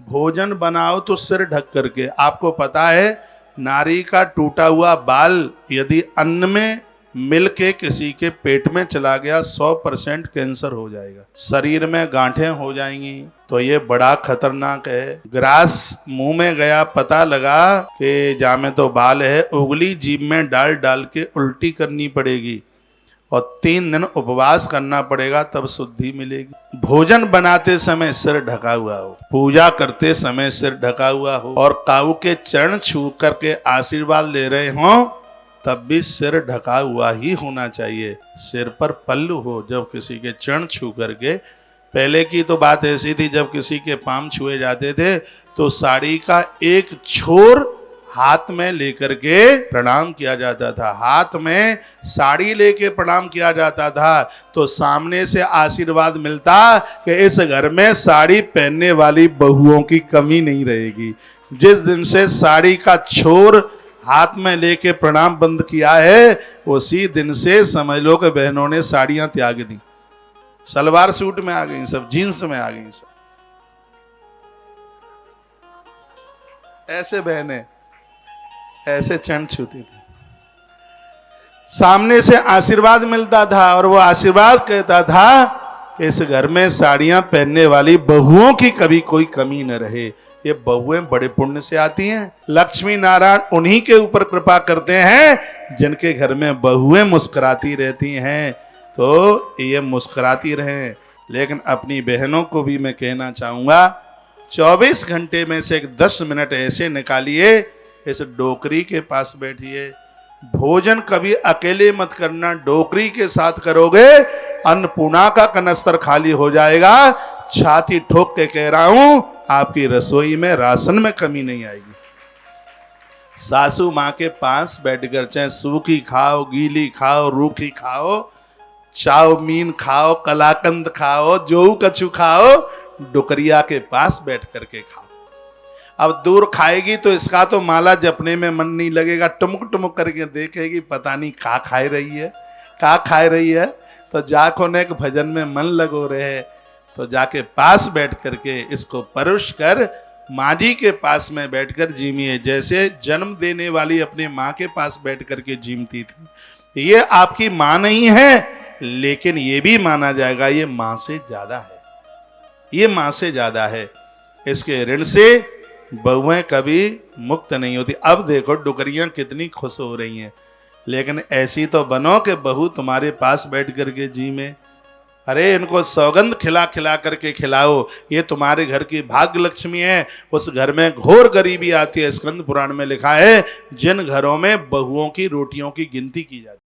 भोजन बनाओ तो सिर ढक करके। आपको पता है नारी का टूटा हुआ बाल यदि अन्न में मिल के किसी के पेट में चला गया 100% कैंसर हो जाएगा, शरीर में गांठें हो जाएंगी। तो ये बड़ा खतरनाक है। ग्रास मुंह में गया, पता लगा कि जामे तो बाल है, उंगली जीभ में डाल डाल के उल्टी करनी पड़ेगी और 3 दिन उपवास करना पड़ेगा, तब शुद्धि मिलेगी। भोजन बनाते समय सिर ढका हुआ हो, पूजा करते समय सिर ढका हुआ हो और काऊ के चरण छू करके आशीर्वाद ले रहे हों तब भी सिर ढका हुआ ही होना चाहिए। सिर पर पल्लू हो जब किसी के चरण छू करके। पहले की तो बात ऐसी थी, जब किसी के पांव छुए जाते थे तो साड़ी का एक छोर हाथ में लेकर के प्रणाम किया जाता था। हाथ में साड़ी लेके प्रणाम किया जाता था तो सामने से आशीर्वाद मिलता कि इस घर में साड़ी पहनने वाली बहुओं की कमी नहीं रहेगी। जिस दिन से साड़ी का छोर हाथ में लेके प्रणाम बंद किया है, उसी दिन से समझ लो कि बहनों ने साड़ियां त्याग दी, सलवार सूट में आ गई, सब जीन्स में आ गई सब। ऐसे बहनें ऐसे चरण छूती थी, सामने से आशीर्वाद मिलता था और वो आशीर्वाद कहता था इस घर में साड़ियां पहनने वाली बहुओं की कभी कोई कमी न रहे। ये बहुएं बड़े पुण्य से आती हैं। लक्ष्मी नारायण उन्हीं के ऊपर कृपा करते हैं जिनके घर में बहुएं मुस्कुराती रहती हैं। तो ये मुस्कुराती रहें। लेकिन अपनी बहनों को भी मैं कहना चाहूँगा, 24 घंटे में से 10 मिनट ऐसे निकालिए, इस डोकरी के पास बैठिए। भोजन कभी अकेले मत करना, डोकरी के साथ करोगे अन्नपूर्णा का कनस्तर खाली हो जाएगा। छाती ठोक के कह रहा हूं, आपकी रसोई में राशन में कमी नहीं आएगी। सासू माँ के पास बैठकर चाहे सूखी खाओ, गीली खाओ, रूखी खाओ, चाउमीन खाओ, कलाकंद खाओ, जो कछु खाओ, डुकरिया के पास बैठ करके खाओ। अब दूर खाएगी तो इसका तो माला जपने में मन नहीं लगेगा, टुमुक टुमुक करके देखेगी, पता नहीं का खाए रही है, का खाए रही है। तो जाको ने एक भजन में मन लगो रहे, तो जाके पास बैठ करके इसको परुष कर माँ जी के पास में बैठकर जीमिए, जैसे जन्म देने वाली अपने माँ के पास बैठ करके जीमती थी। ये आपकी माँ नहीं है, लेकिन ये भी माना जाएगा ये माँ से ज्यादा है, ये माँ से ज्यादा है। इसके ऋण से बहुएं कभी मुक्त नहीं होती। अब देखो डुकरियां कितनी खुश हो रही हैं, लेकिन ऐसी तो बनो कि बहू तुम्हारे पास बैठ करके जी में। अरे इनको सौगंध खिला खिला करके खिलाओ, ये तुम्हारे घर की भाग्य लक्ष्मी है। उस घर में घोर गरीबी आती है। स्कंद पुराण में लिखा है जिन घरों में बहुओं की रोटियों की गिनती की जाती है।